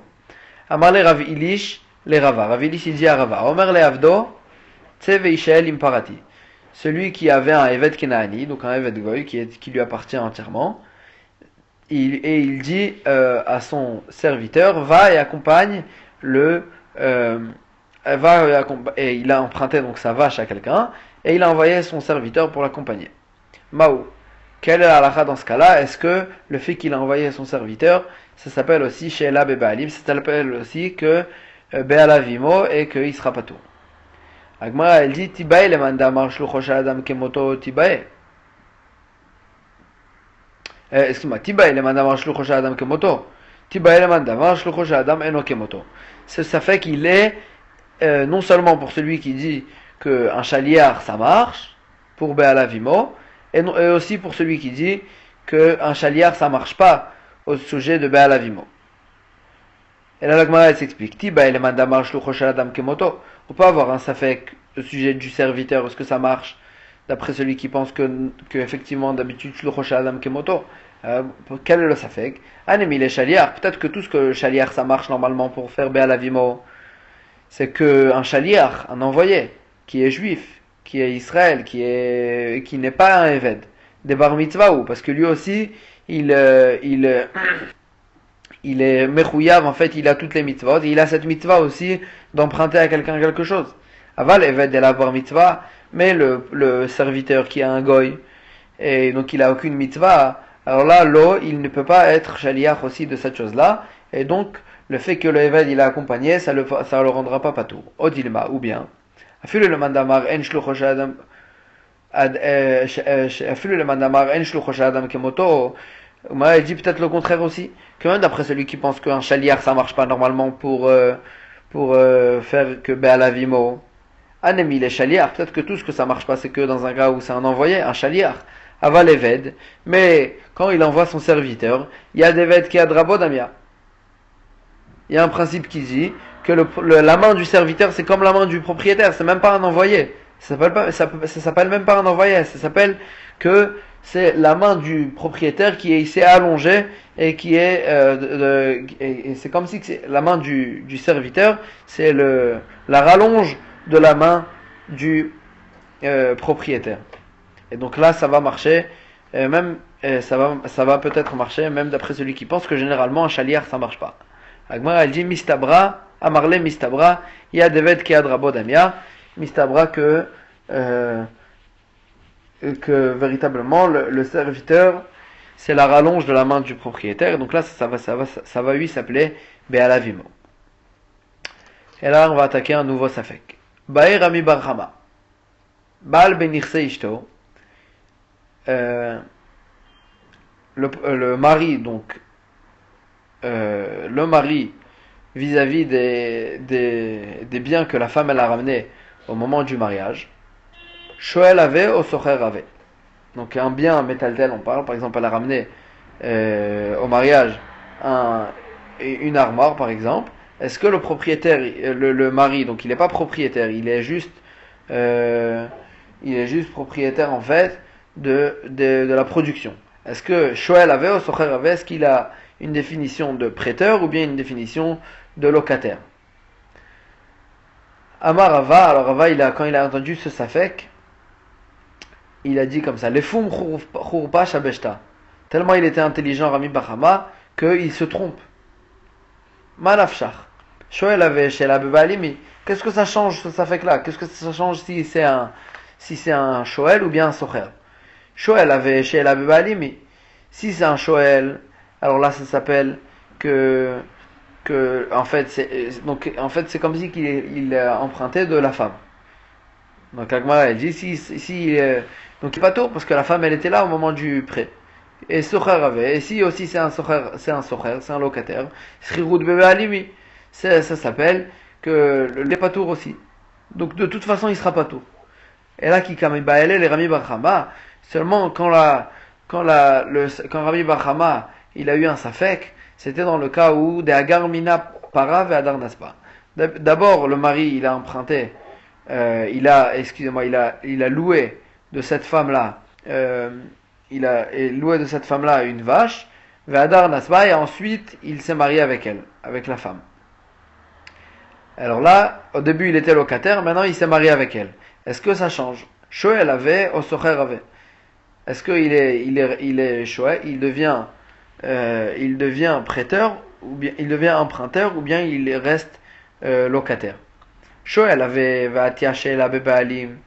Amarle Rav Ilish le Rava. Rav Ilish il dit à Rava, Omer le Avdo, Tse Veishel Imparati. Celui qui avait un Evet Kenaani, donc un Evet Goy, qui lui appartient entièrement, il dit à son serviteur, va et accompagne et il a emprunté donc sa vache à quelqu'un, et il a envoyé son serviteur pour l'accompagner. Maou. Quelle est la halakha dans ce cas-là? Est-ce que le fait qu'il a envoyé son serviteur, ça s'appelle aussi Sheila Be'alim, ça s'appelle aussi que Be'ala Vimo et qu'il sera pas tout. Agmara elle dit Tibae le mandamar shlucho shel adam kemoto Tibae. Excuse-moi, Tibae le mandamar shlucho shel adam kemoto. Tibae le mandamar shlucho shel adam eno kemoto. Ça fait qu'il est non seulement pour celui qui dit qu'un chaliar ça marche, pour Be'ala Vimo, et aussi pour celui qui dit qu'un chaliar ça marche pas au sujet de Be'ala Vimo. Et là la Gemara elle s'explique. Tibae le mandamar shlucho shel adam kemoto. On peut avoir un safek au sujet du serviteur, est-ce que ça marche d'après celui qui pense que effectivement d'habitude shlucho shel adam kemoto. Quel est le safek? Anemi les chaliar. Peut-être que tout ce que le chaliar ça marche normalement pour faire Be'ala Vimo, c'est que un chaliar, un envoyé, qui est juif, qui est Israël, qui n'est pas un Eved, des bar mitzvah ou parce que lui aussi il est mechouyav, en fait il a toutes les mitzvot, et il a cette mitzvah aussi d'emprunter à quelqu'un quelque chose. Aval Eved de la bar mitzvah, mais le serviteur qui a un goy et donc il a aucune mitzvah, alors là il ne peut pas être shaliach aussi de cette chose là, et donc le fait que le Eved il a accompagné, ça le rendra pas patour. Odilma, ou bien Afilu le mandamar en shlucho shel adam Afilu le mandamar en shlucho shel adam kemoto. Il dit peut-être le contraire aussi, que même d'après celui qui pense qu'un chaliar ça marche pas normalement pour faire que Be'ala Vimo. Anemi les chaliar, peut-être que tout ce que ça marche pas c'est que dans un cas où c'est un envoyé, un chaliar. Aval Eved, mais quand il envoie son serviteur, il y a des Eved qui a drabodamia. Il y a un principe qui dit que la main du serviteur c'est comme la main du propriétaire, c'est même pas un envoyé. Ça s'appelle même pas un envoyé, ça s'appelle que c'est la main du propriétaire qui s'est allongée et qui est et c'est comme si c'est la main du serviteur, c'est la rallonge de la main du propriétaire. Et donc là ça va marcher, même ça va peut-être marcher même d'après celui qui pense que généralement un chaliar ça marche pas. Agmara elle dit mistabra, amarle mistabra, il y a des vêtements qui adrabo damia, mistabra que véritablement le serviteur c'est la rallonge de la main du propriétaire, donc là ça va lui s'appeler Be'ala Vimo. Et là on va attaquer un nouveau safek. Ba'er Rami bar Hama Baal benirse ishto, le mari donc le mari vis-à-vis des biens que la femme elle a ramenés au moment du mariage. Shoel avait au socher avait. Donc un bien métaltel, on parle, par exemple elle a ramené au mariage une armoire par exemple. Est-ce que le propriétaire, le mari, donc il n'est pas propriétaire, il est juste propriétaire en fait de la production. Est-ce que Shoel avait au socher avait, est-ce qu'il a une définition de prêteur ou bien une définition de locataire? Amar Rava, alors Rava quand il a entendu ce safek, il a dit comme ça, les fum churpa shabeshta. Tellement il était intelligent, Rami Bahama, qu'il se trompe. Manafshach. Shoel avait chez la Bebalimi. Qu'est-ce que ça change ce safek là? Qu'est-ce que ça change si c'est un Shoel ou bien un Socher? Shoel avait chez la Bebalimi. Si c'est un Shoel, alors là ça s'appelle que en fait c'est comme si il a emprunté de la femme. Donc Agmara elle dit donc il n'est pas tôt parce que la femme elle était là au moment du prêt. Et Socher avait, et si aussi c'est un Socher, c'est un locataire, Srirut Bebe Alimi, ça s'appelle que les patours aussi. Donc de toute façon il sera pas tôt. Et là qui Kamibaele les Rami Bachama, seulement quand Rami Bachama il a eu un Safek, c'était dans le cas où de Agar Mina Para ve Adar Naspa. D'abord le mari il a emprunté, il a loué de cette femme-là, il a loué de cette femme-là une vache, Ve'adar Nasba, et ensuite il s'est marié avec elle, avec la femme. Alors là, au début il était locataire, maintenant il s'est marié avec elle. Est-ce que ça change? Shoel avait, Osocher avait. Est-ce qu'il est Shoel, il devient prêteur, ou bien il devient emprunteur, ou bien il reste locataire? Shoel avait, Va'atia Sheela Bebaalim,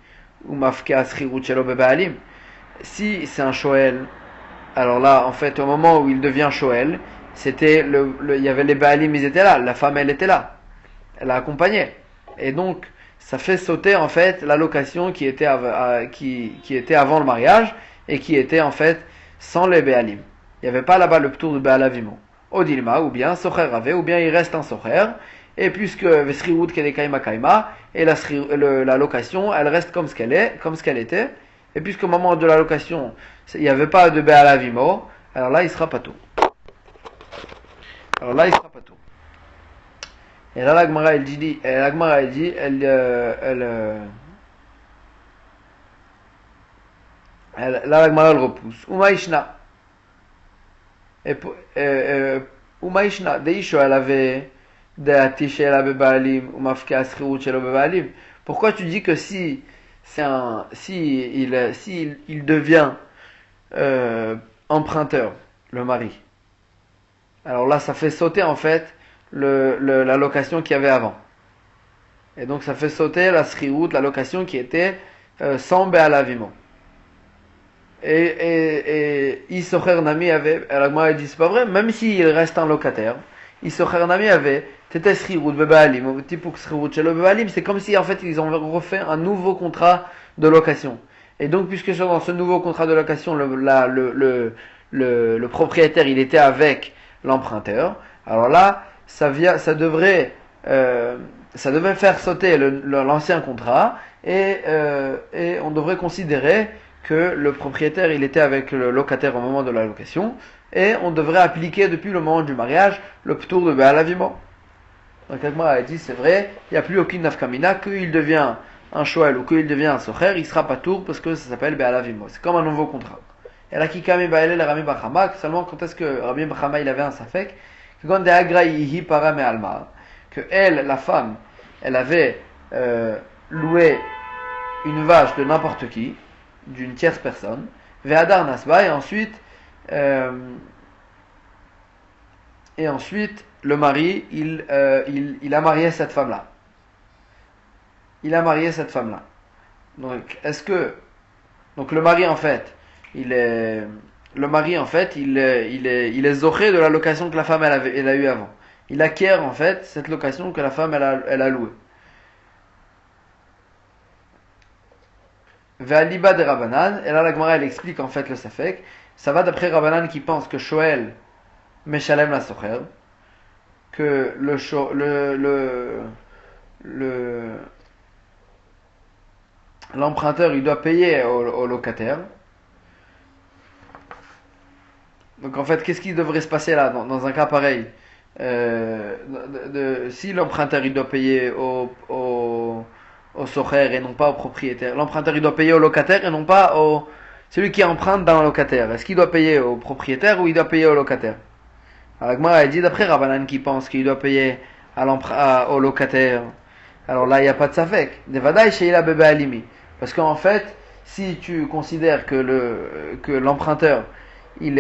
ou Mafka Srirut Shelo Bebaalim. Si c'est un Shoel, alors là, en fait, au moment où il devient Shoel, c'était il y avait les Baalim, ils étaient là, la femme, elle était là, elle a accompagné. Et donc, ça fait sauter, en fait, la location qui était avant le mariage, et qui était, en fait, sans les Baalim. Il n'y avait pas là-bas le ptour de Baalavimo. Odilma, ou bien Socher Rave, ou bien il reste un Socher, et puisque Vesriwood Kedekaima Kaima, et la location, elle reste comme ce qu'elle était, et puisqu'au moment de la location, il n'y avait pas de Be'alavimo, alors là, il sera pas tout. Et là, l'Agmara, elle dit, là, l'Agmara, elle repousse. Umaishna. Umaishna. Deisho, elle avait pourquoi tu dis que si il devient emprunteur, le mari, alors là ça fait sauter en fait la location qu'il y avait avant, et donc ça fait sauter la sriut, la location qui était sans be'alavimo. Et Isocher Nami avait, alors moi elle dit c'est pas vrai, même s'il reste un locataire, Isocher Nami avait Tete Srirut Bebaalim, Tipuk Srirut Shelo Bebaalim, c'est comme si en fait ils ont refait un nouveau contrat de location. Et donc puisque dans ce nouveau contrat de location le propriétaire il était avec l'emprunteur, alors là ça devrait faire sauter l'ancien contrat, et on devrait considérer que le propriétaire il était avec le locataire au moment de la location, et on devrait appliquer depuis le moment du mariage le ptour de Be'alavimo. Donc Agmara a dit c'est vrai, il n'y a plus aucune nafkamina, qu'il devient un shoel ou qu'il devient un socher, il sera pas tour parce que ça s'appelle Be'alavimo. C'est comme un nouveau contrat. Et là qui kami ba'ele le Rami Bachama, seulement quand est-ce que Rami Bachama il avait un safek, que elle, la femme, elle avait loué une vache de n'importe qui, d'une tierce personne, Ve'adar Nasba, et ensuite le mari il a marié cette femme-là. Donc donc le mari en fait il est zoché de la location que la femme elle a eu avant. Il acquiert en fait cette location que la femme elle a louée. Ve'aliba de Rabbanan, et là la Gemara elle explique en fait le safek. Ça va d'après Rabbanan qui pense que Shoel Meshalem la Socher, que l'emprunteur il doit payer au locataire. Donc en fait, qu'est-ce qui devrait se passer là dans un cas pareil? Si l'emprunteur il doit payer au socher et non pas au propriétaire, l'emprunteur il doit payer au locataire et non pas celui qui emprunte dans le locataire. Est-ce qu'il doit payer au propriétaire ou il doit payer au locataire? Alors moi elle dit d'après Rabbanan qui pense qu'il doit payer au locataire. Alors là il n'y a pas de safek. Devadaï sheila bebe alimi. Parce qu'en fait, si tu considères que l'emprunteur il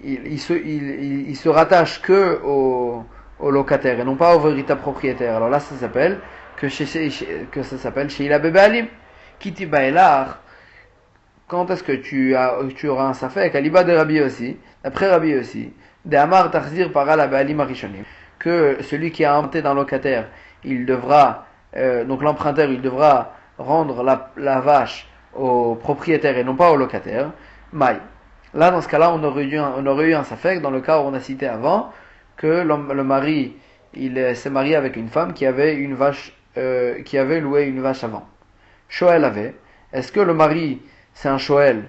se rattache que au locataire et non pas au véritable propriétaire, alors là ça s'appelle sheila bebe alim. Kiti baelar. Quand est-ce que tu auras un safek? Aliba de Rabbi aussi, d'après Rabbi aussi, de Amar Tarzir para la Baalim Arishonim, que celui qui a emprunté d'un locataire, il devra donc l'emprunteur il devra rendre la vache au propriétaire et non pas au locataire. Maï. Là, dans ce cas-là, on aurait eu un safek dans le cas où on a cité avant que le mari il s'est marié avec une femme qui avait une vache, qui avait loué une vache avant. Shoel avait. Est-ce que le mari c'est un Shoel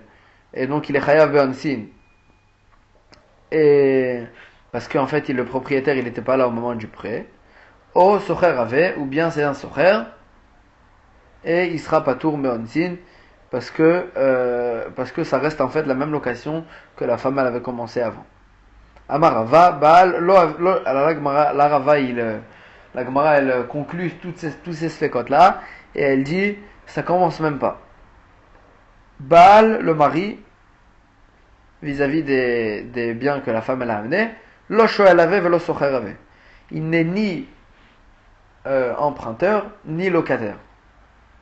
et donc il est chayav be'ansin et parce qu'en fait le propriétaire il n'était pas là au moment du prêt. Ou socher avait, ou bien c'est un socher et il sera patour be'ansin parce que ça reste en fait la même location que la femme elle avait commencé avant. Amarava, Baal, la Rava, la Gemara, elle conclut tous ces sfekot là, et elle dit, ça commence même pas. Baal, le mari, vis-à-vis des biens que la femme elle a amenés, lo shoel avait, velo socher avait. Il n'est ni emprunteur, ni locataire.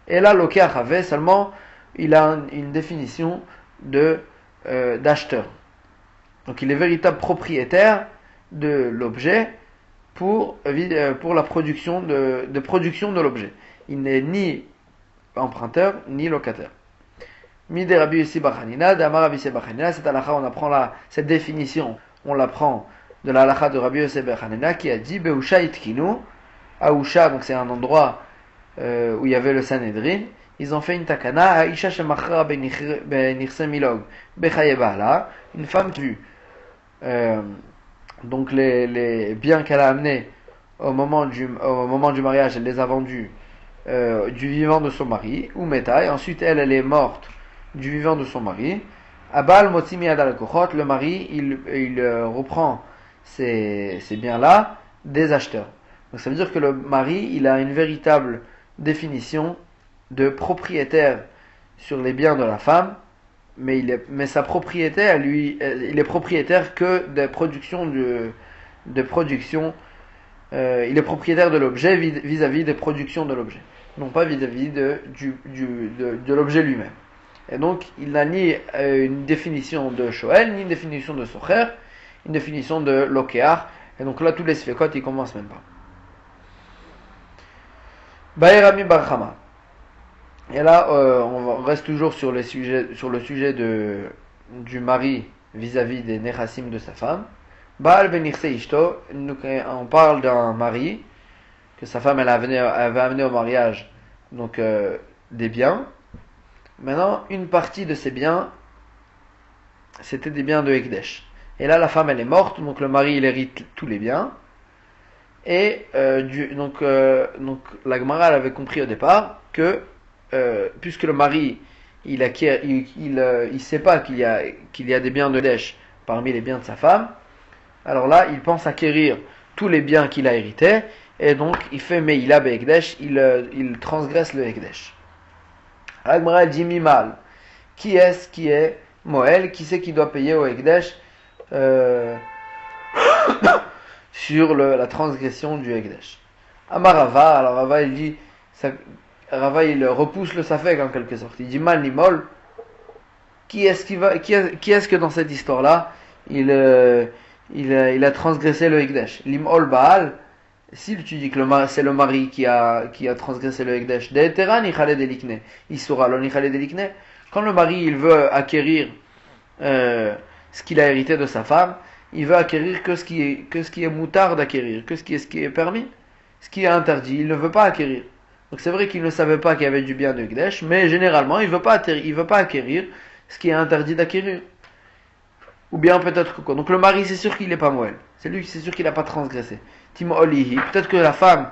Et là, lokeach avait, seulement, il a une définition d'acheteur. Donc il est véritable propriétaire de l'objet pour la production de l'objet. Il n'est ni emprunteur ni locataire. Mide Rabbi Yossi bar Hanina, d'Amar Rabbi Yossi bar Hanina, cette halakha on apprend cette définition, on l'apprend de la halakha de Rabbi Yossi bar Hanina qui a dit Beusha itkinu, Aousha, donc c'est un endroit où il y avait le Sanhedrin. Ils ont fait une takana à Isha Shemachra Benichse Milog Bechaye Baala, une femme qui donc les biens qu'elle a amenés au moment du mariage, elle les a vendus du vivant de son mari, ou métaille, ensuite elle est morte du vivant de son mari. Abal Motzimi Adal Kochot, le mari il reprend ces biens-là des acheteurs. Donc ça veut dire que le mari il a une véritable définition de propriétaire sur les biens de la femme, mais sa propriété, lui, il est propriétaire que des productions il est propriétaire de l'objet vis-à-vis des productions de l'objet, non pas vis-à-vis de l'objet lui-même. Et donc, il n'a ni une définition de Shoel, ni une définition de Socher, une définition de Lokeach, et donc là, tous les sfekot, ils commencent même pas. Baïrami Barchama. Et là, on reste toujours sur le sujet du mari vis-à-vis des nechassim de sa femme. Baal benirse ishto, on parle d'un mari que sa femme elle avait amené au mariage, donc des biens. Maintenant, une partie de ces biens, c'était des biens de Ekdesh. Et là, la femme elle est morte, donc le mari il hérite tous les biens. Et donc la Gemara elle avait compris au départ que puisque le mari il sait pas qu'il y a des biens de Ekdesh parmi les biens de sa femme, alors là il pense acquérir tous les biens qu'il a hérités et donc il fait Meila Be'Ekdesh, il transgresse le Ekdesh. La Gemara dit Mimal, qui est Moël, qui c'est qui doit payer au Ekdesh sur la transgression du Ekdesh. Amarava, alors Rava il dit Rava il repousse le safek en quelque sorte. Il dit mal ni mol. Qui est-ce que dans cette histoire-là il a transgressé le Ekdesh? Limol Baal. Si tu dis que c'est le mari qui a transgressé le Ekdesh, il sera l'onichale. Quand le mari il veut acquérir ce qu'il a hérité de sa femme, il veut acquérir que ce qui est moutard d'acquérir, que ce qui est permis, ce qui est interdit, il ne veut pas acquérir. Donc c'est vrai qu'il ne savait pas qu'il y avait du bien de Ekdesh, mais généralement il veut pas acquérir ce qui est interdit d'acquérir. Ou bien peut-être que quoi. Donc le mari c'est sûr qu'il n'est pas moelle. C'est lui c'est sûr qu'il n'a pas transgressé. Timo Olihi. Peut-être que la femme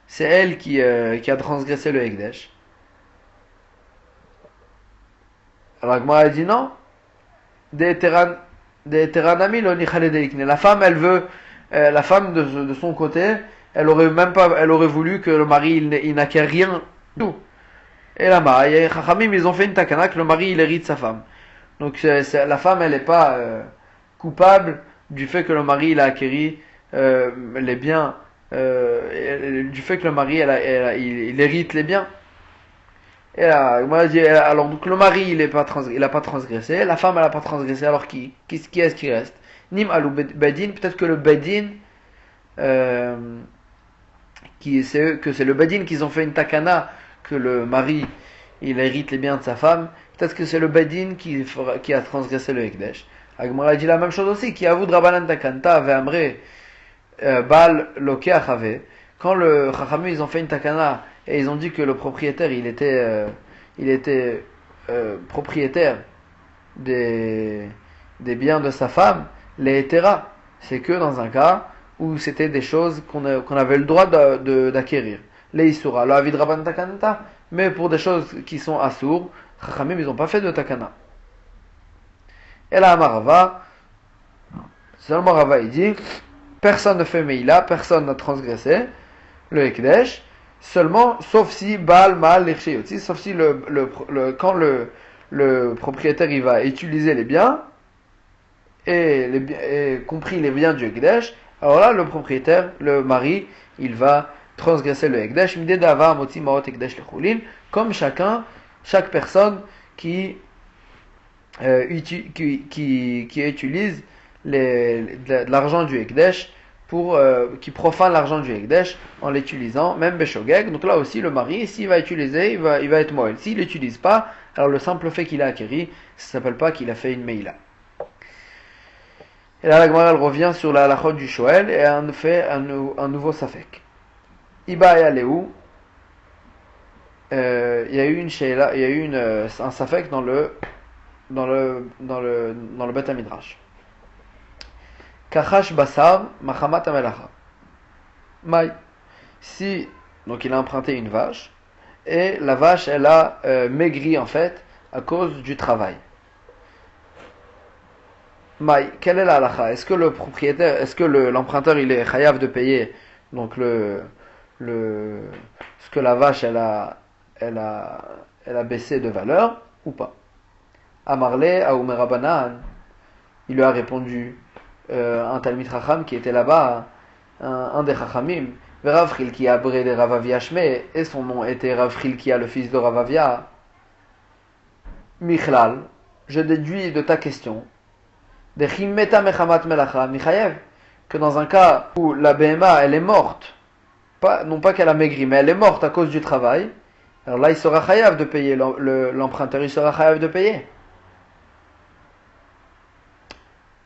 c'est elle qui a transgressé le Ekdesh. Alors Gemara dit non. La femme elle veut la femme de son côté, elle aurait voulu que le mari il n'acquiert rien tout. Et là-bas, les Chachamim ils ont fait une takana que le mari il hérite sa femme. Donc la femme elle n'est pas coupable du fait que le mari il a acquéri les biens, du fait que le mari il hérite les biens. Et là, alors donc le mari il a pas transgressé, la femme elle a pas transgressé, alors qui est-ce qui reste? Nim alou bedin, peut-être que le bedin que c'est le Badin qu'ils ont fait une takana, que le mari il hérite les biens de sa femme, peut-être que c'est le Badin qui a transgressé le Ekdesh. Agmara dit la même chose aussi, qui avoue de Rabbanan Takanta avait amré Baal Loke Achave. Quand le Chachamim ils ont fait une takana et ils ont dit que le propriétaire il était propriétaire des biens de sa femme, les hétéras, c'est que dans un cas où c'était des choses qu'on avait le droit d'acquérir. Les Isura, la Avid Rabban Takanta, mais pour des choses qui sont assour, Chachamim ils n'ont pas fait de takana. Et là, Amarava, seulement Rava il dit, personne ne fait Meïla, personne n'a transgressé le Ekdesh, seulement, sauf si Baal Maal Lircheyotzi, sauf si quand le propriétaire il va utiliser les biens, et compris les biens du Ekdesh, alors là, le propriétaire, le mari, il va transgresser le Ekdesh, comme chaque personne qui utilise de l'argent du Ekdesh, qui profane l'argent du Ekdesh en l'utilisant, même Beshogeg. Donc là aussi, le mari, s'il va utiliser, il va être moël. S'il l'utilise pas, alors le simple fait qu'il a acquéri, ça s'appelle pas qu'il a fait une meïla. Et là, la Gemara elle revient sur la halachot du Shoel et elle fait un nouveau safek. Iba et Aléou, il y a eu un safek dans le Bet HaMidrash. Kachash basar machamat amelacha. Maï. Si, donc il a emprunté une vache, et la vache elle a maigri en fait à cause du travail. Maï, quelle est la halacha? Est-ce que l'emprunteur il est chayav de payer donc ce que la vache elle a baissé de valeur ou pas? Amarle à Umerabanan, il lui a répondu un Talmid Chacham qui était là-bas, un des Chachamim, Rav Chilkia Abré de Ravavia Shme, et son nom était Rav Chilkia, le fils de Ravavia. Michlal, je déduis de ta question, de Chimmeta Mechamat Melacha, Michayev, que dans un cas où la BMA elle est morte, non pas qu'elle a maigri, mais elle est morte à cause du travail, alors là il sera chayav de payer, l'emprunteur il sera chayav de payer.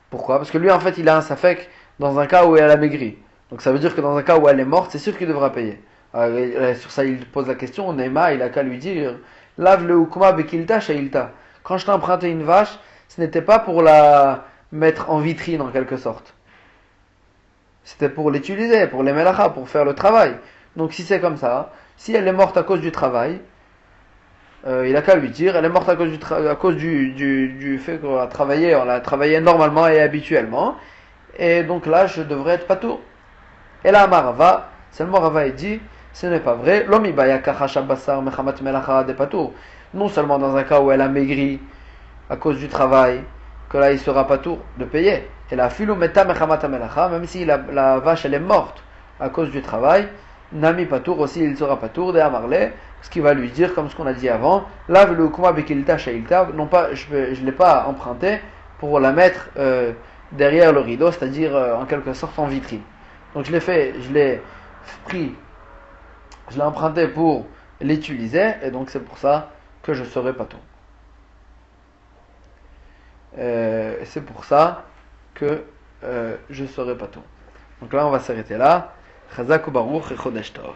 Pourquoi? Parce que lui, en fait, il a un safek dans un cas où elle a maigri. Donc ça veut dire que dans un cas où elle est morte, c'est sûr qu'il devra payer. Alors, sur ça, il pose la question, Neema, il a qu'à lui dire, lave le hukma bekilta shailta. Quand je t'ai emprunté une vache, ce n'était pas pour la mettre en vitrine en quelque sorte. C'était pour l'utiliser, pour les melacha, pour faire le travail. Donc si c'est comme ça, si elle est morte à cause du travail, il a qu'à lui dire, elle est morte à cause du fait qu'on on l'a travaillé normalement et habituellement, et donc là je devrais être patour. Et là Amarava, seulement Rava il dit, ce n'est pas vrai, non seulement dans un cas où elle a maigri à cause du travail, que là il sera patour de payer, et la filometa mechamat melacha, même si la vache elle est morte à cause du travail, Nami patour aussi il sera patour de Amarle, ce qui va lui dire, comme ce qu'on a dit avant, lave le kuma bekilta shailta, non pas, je ne l'ai pas emprunté pour la mettre derrière le rideau, c'est-à-dire en quelque sorte en vitrine. Donc je l'ai emprunté pour l'utiliser, et donc c'est pour ça que je serai patour. C'est pour ça que je serai patour. Donc là on va s'arrêter là. Chazak u baruch et chodesh tov.